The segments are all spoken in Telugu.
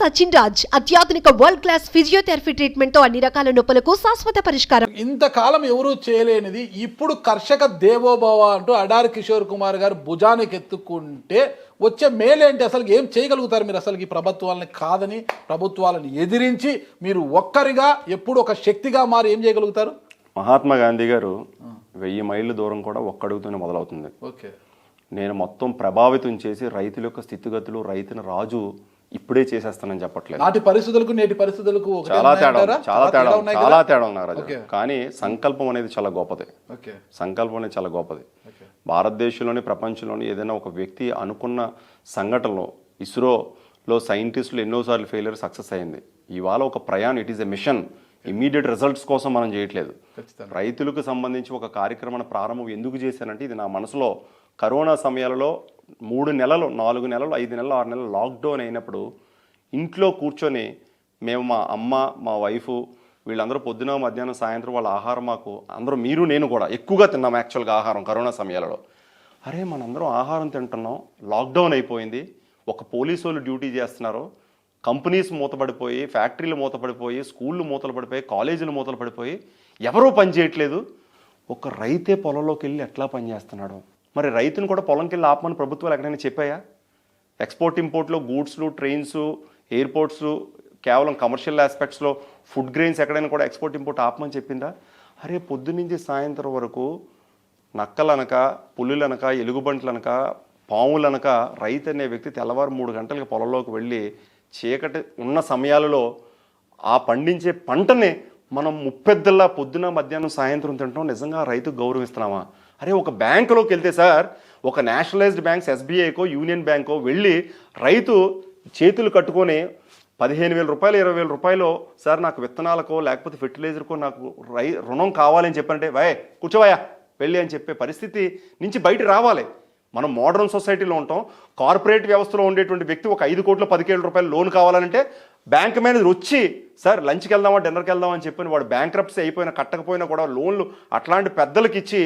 సచిన్ రాజ్ అత్యాధునిక వరల్డ్ క్లాస్ ఫిజియోథెరపీ ట్రీట్మెంట్ తో అన్ని రకాల నొప్పులకు శాశ్వత పరిష్కారం. ఇంతకాలం ఎవరూ చేయలేనిది ఇప్పుడు కర్షక దేవోభవ అంటూ అడారి కిషోర్ కుమార్ గారు భుజానికి ఎత్తుకుంటే వచ్చే మేలేంటి? అసలు ఏం చేయగలుగుతారు మీరు? అసలు ఈ ప్రభుత్వాలని కాదని ప్రభుత్వాలను ఎదిరించి మీరు ఒక్కరిగా ఎప్పుడు ఒక శక్తిగా మారి ఏం చేయగలుగుతారు? మహాత్మా గాంధీ గారు 1000 మైళ్ళ దూరం కూడా ఒక్కడుగుతూనే మొదలవుతుంది. ఓకే, నేను మొత్తం ప్రభావితం చేసి రైతుల యొక్క స్థితిగతులు, రైతుని రాజు ఇప్పుడే చేసేస్తానని చెప్పట్లేదు. నాటి పరిస్థితులకు నేటి పరిస్థితులకు చాలా తేడా ఉన్నారు రాజు. కానీ సంకల్పం అనేది చాలా గొప్పది. సంకల్పం అనేది చాలా గొప్పది. భారతదేశంలోని ప్రపంచంలోని ఏదైనా ఒక వ్యక్తి అనుకున్న సంఘటనలో ఇస్రోలో సైంటిస్టులు ఎన్నోసార్లు ఫెయిలియర్ సక్సెస్ అయింది. ఇవాళ ఒక ప్రయాణం, it is a mission. Immediate results కోసం మనం చేయట్లేదు. రైతులకు సంబంధించి ఒక కార్యక్రమాన్ని ప్రారంభం ఎందుకు చేశానంటే, ఇది నా మనసులో కరోనా సమయాలలో 3 నెలలు, 4 నెలలు, 5 నెలలు, 6 నెలలు లాక్డౌన్ అయినప్పుడు ఇంట్లో కూర్చొని మేము, మా అమ్మ, మా వైఫు, వీళ్ళందరూ పొద్దున, మధ్యాహ్నం, సాయంత్రం వాళ్ళ ఆహారం మాకు అందరూ, మీరు నేను కూడా ఎక్కువగా తిన్నాం యాక్చువల్గా ఆహారం కరోనా సమయాలలో. అరే మనందరం ఆహారం తింటున్నాం, లాక్డౌన్ అయిపోయింది, ఒక పోలీసు వాళ్ళు డ్యూటీ చేస్తున్నారు, కంపెనీస్ మూతపడిపోయి, ఫ్యాక్టరీలు మూతపడిపోయి, స్కూళ్ళు మూతలు పడిపోయి, కాలేజీలు మూతలు పడిపోయి, ఎవరూ పని చేయట్లేదు. ఒక రైతే పొలంలోకి వెళ్ళి ఎట్లా పని చేస్తున్నాడు? మరి రైతును కూడా పొలంకి వెళ్ళి ఆపమని ప్రభుత్వాలు ఎక్కడైనా చెప్పాయా? ఎక్స్పోర్ట్ ఇంపోర్ట్లో గూడ్స్లు, ట్రైన్స్, ఎయిర్పోర్ట్స్, కేవలం కమర్షియల్ ఆస్పెక్ట్స్లో ఫుడ్ గ్రెయిన్స్ ఎక్కడైనా కూడా ఎక్స్పోర్ట్ ఇంపోర్ట్ ఆపమని చెప్పిందా? అరే పొద్దున్నుంచి సాయంత్రం వరకు నక్కలనక, పులులనక, ఎలుగుబంట్లనక, పాములనక రైతు అనే వ్యక్తి తెల్లవారు 3 గంటలకి పొలంలోకి వెళ్ళి చీకటి ఉన్న సమయాలలో ఆ పండించే పంటని మనం ముప్పెద్దల్లా పొద్దున, మధ్యాహ్నం, సాయంత్రం తింటాం. నిజంగా రైతుకు గౌరవిస్తున్నామా? అరే ఒక బ్యాంకులోకి వెళ్తే సార్, ఒక నేషనలైజ్డ్ బ్యాంక్స్, ఎస్బీఐకో, యూనియన్ బ్యాంకో వెళ్ళి రైతు చేతులు కట్టుకొని 15,000 రూపాయలు, 20,000 రూపాయలు, సార్ నాకు విత్తనాలకో లేకపోతే ఫెర్టిలైజర్కో నాకు రుణం కావాలని చెప్పంటే, వై కూర్చోవయా వెళ్ళి అని చెప్పే పరిస్థితి నుంచి బయట రావాలి. మనం మోడర్న్ సొసైటీలో ఉంటాం. కార్పొరేట్ వ్యవస్థలో ఉండేటువంటి వ్యక్తి ఒక 5 కోట్ల 10,000 రూపాయలు లోన్ కావాలంటే బ్యాంక్ మేనేజర్ వచ్చి, సార్ లంచ్కి వెళ్దామా, డిన్నర్కి వెళ్దామా అని చెప్పని వాడు బ్యాంక్రప్సీ అయిపోయినా, కట్టకపోయినా కూడా లోన్లు అట్లాంటి పెద్దలకి ఇచ్చి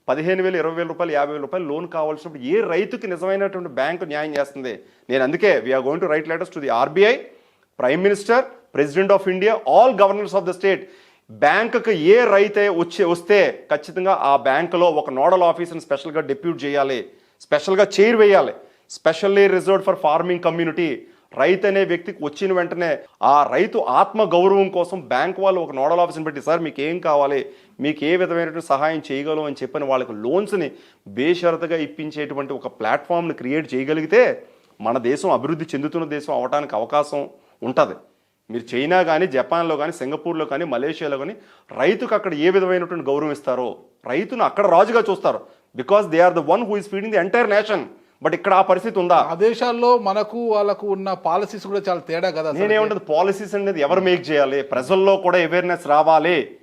15,000, 20,000 రూపాయలు, 50,000 రూపాయలు లోన్ కావాల్సినప్పుడు ఏ రైతుకి నిజమైనటువంటి బ్యాంకు న్యాయం చేస్తుంది? నేను అందుకే we are going to write letters to the RBI, prime minister, president of India, all governors of the state. బ్యాంకుకి ఏ రైతే వస్తే ఖచ్చితంగా ఆ బ్యాంకులో ఒక నోడల్ ఆఫీసర్ని స్పెషల్గా డెప్యూట్ చేయాలి, స్పెషల్గా చైర్ వేయాలి, specially reserved for farming community. రైతు అనే వ్యక్తికి వచ్చిన వెంటనే ఆ రైతు ఆత్మ గౌరవం కోసం బ్యాంక్ వాళ్ళు ఒక నోడల్ ఆఫీస్ని పెట్టి, సార్ మీకు ఏం కావాలి, మీకు ఏ విధమైనటువంటి సహాయం చేయగలం అని చెప్పని వాళ్ళకి లోన్స్ని బేషరతుగా ఇప్పించేటువంటి ఒక ప్లాట్ఫామ్ని క్రియేట్ చేయగలిగితే మన దేశం అభివృద్ధి చెందుతున్న దేశం అవడానికి అవకాశం ఉంటుంది. మీరు చైనా కానీ, జపాన్లో కానీ, సింగపూర్లో కానీ, మలేషియాలో కానీ రైతుకు అక్కడ ఏ విధమైనటువంటి గౌరవం ఇస్తారో, రైతును అక్కడ రాజుగా చూస్తారు. Because they are the one who is feeding the entire nation. But ఇక్కడ ఆ పరిస్థితి ఉందా? ఆ దేశాల్లో మనకు వాళ్ళకు ఉన్న పాలసీస్ కూడా చాలా తేడా కదా. నేనేమంటుంది, పాలసీస్ అనేది ఎవరు మేక్ చేయాలి? ప్రజల్లో కూడా అవేర్నెస్ రావాలి.